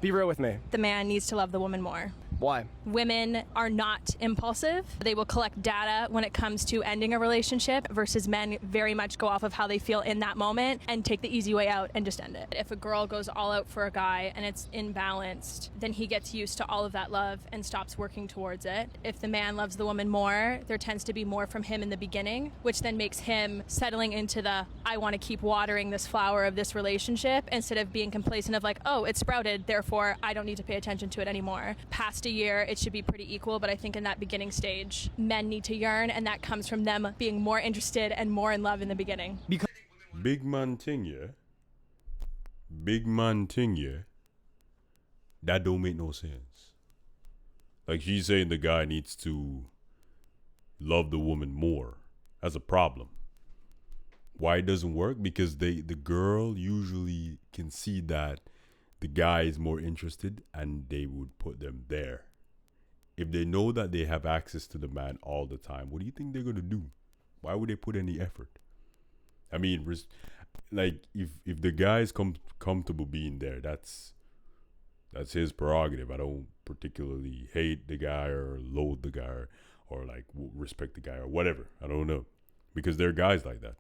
Be real with me. The man needs to love the woman more. Why? Women are not impulsive. They will collect data when it comes to ending a relationship versus men very much go off of how they feel in that moment and take the easy way out and just end it. If a girl goes all out for a guy and it's imbalanced, then he gets used to all of that love and stops working towards it. If the man loves the woman more, there tends to be more from him in the beginning, which then makes him settling into the I want to keep watering this flower of this relationship instead of being complacent of like, oh, it sprouted, therefore I don't need to pay attention to it anymore. Past a year, it should be pretty equal, but I think in that beginning stage, men need to yearn, and that comes from them being more interested and more in love in the beginning. Big man thing, yeah. That don't make no sense. Like, she's saying the guy needs to love the woman more. That's a problem. Why it doesn't work? Because the girl usually can see that the guy is more interested and they would put them there. If they know that they have access to the man all the time, what do you think they're going to do? Why would they put any effort? I mean, like, if the guy is comfortable being there, that's his prerogative. I don't particularly hate the guy or loathe the guy or like respect the guy or whatever. I don't know. Because there are guys like that.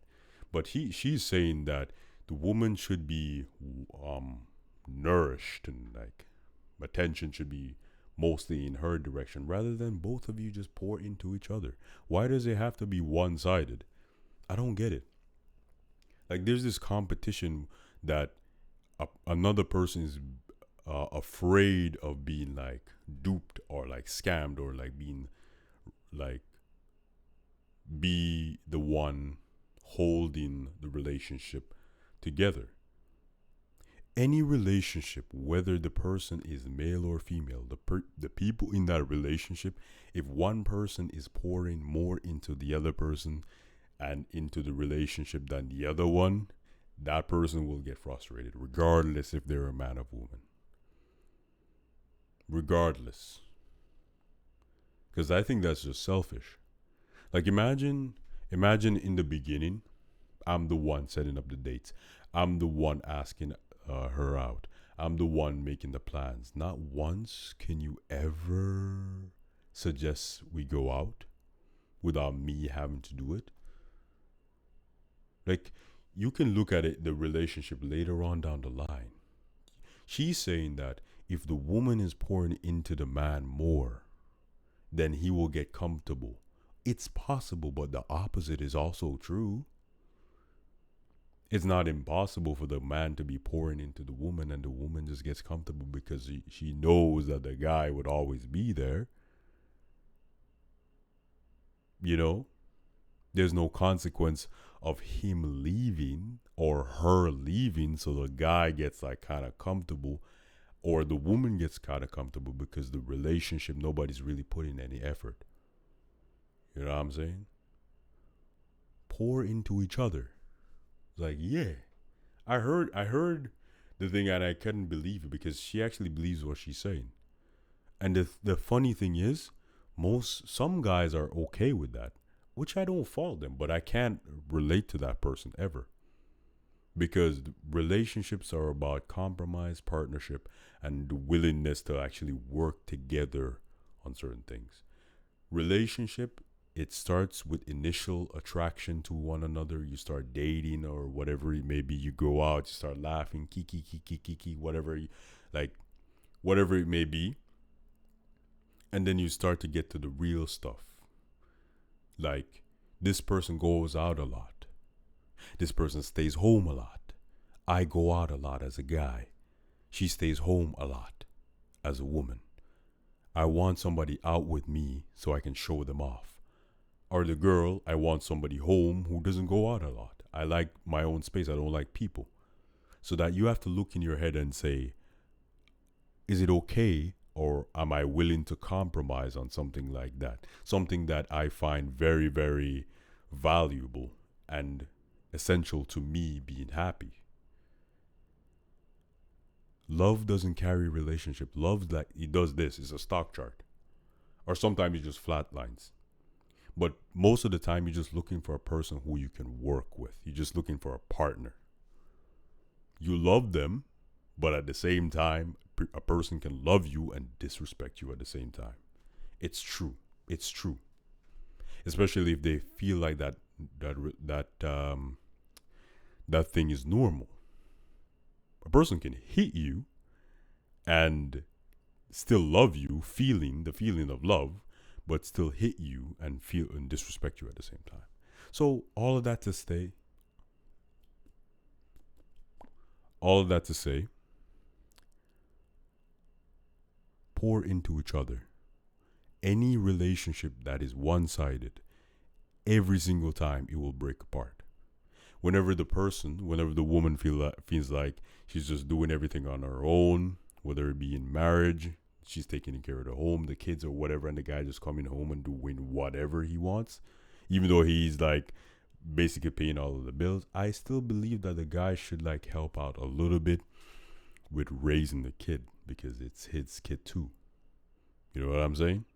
But she's saying that the woman should be nourished and like attention should be mostly in her direction rather than both of you just pour into each other. Why does it have to be one-sided? I don't get it. Like, there's this competition that another person is afraid of being like duped or like scammed or like being like be the one holding the relationship together. Any relationship, whether the person is male or female, the people in that relationship, if one person is pouring more into the other person and into the relationship than the other one, that person will get frustrated, regardless if they're a man or woman. Regardless. Because I think that's just selfish. Like, imagine in the beginning, I'm the one setting up the dates. I'm the one asking her out. I'm the one making the plans. Not once can you ever suggest we go out without me having to do it. Like, you can look at it, the relationship later on down the line. She's saying that if the woman is pouring into the man more, then he will get comfortable. It's possible, but the opposite is also true. It's not impossible for the man to be pouring into the woman and the woman just gets comfortable because she knows that the guy would always be there. You know? There's no consequence of him leaving or her leaving, so the guy gets like kind of comfortable or the woman gets kind of comfortable because the relationship, nobody's really putting any effort. You know what I'm saying? Pour into each other. Like, yeah, I heard the thing and I couldn't believe it because she actually believes what she's saying. And the funny thing is, some guys are okay with that, which I don't fault them, but I can't relate to that person ever. Because relationships are about compromise, partnership, and the willingness to actually work together on certain things. Relationship, it starts with initial attraction to one another. You start dating or whatever it may be. You go out, you start laughing, kiki, whatever it may be. And then you start to get to the real stuff. Like, this person goes out a lot. This person stays home a lot. I go out a lot as a guy. She stays home a lot as a woman. I want somebody out with me so I can show them off. Or the girl, I want somebody home who doesn't go out a lot. I like my own space. I don't like people. So that you have to look in your head and say, is it okay or am I willing to compromise on something like that? Something that I find very, very valuable and essential to me being happy. Love doesn't carry relationship. Love, like, it does this. It's a stock chart. Or sometimes it just flat lines. But most of the time, you're just looking for a person who you can work with. You're just looking for a partner. You love them, but at the same time, a person can love you and disrespect you at the same time. It's true. It's true. Especially if they feel like that thing is normal. A person can hit you and still love you, feeling the feeling of love, but still hit you and feel and disrespect you at the same time. So all of that to say, pour into each other. Any relationship that is one-sided, every single time it will break apart. Whenever the woman feels like she's just doing everything on her own, whether it be in marriage, she's taking care of the home, the kids, or whatever, and the guy just coming home and doing whatever he wants, even though he's like basically paying all of the bills, I still believe that the guy should like help out a little bit with raising the kid because it's his kid too. You know what I'm saying?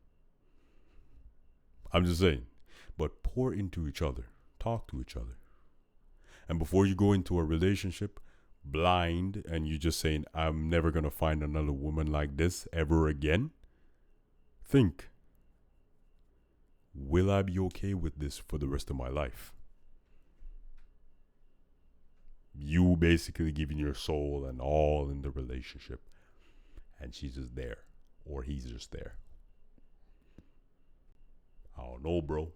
I'm just saying. But pour into each other. Talk to each other. And before you go into a relationship blind and you just saying, I'm never going to find another woman like this ever again, think, will I be okay with this for the rest of my life? You basically giving your soul and all in the relationship, and she's just there, or he's just there. I don't know, bro.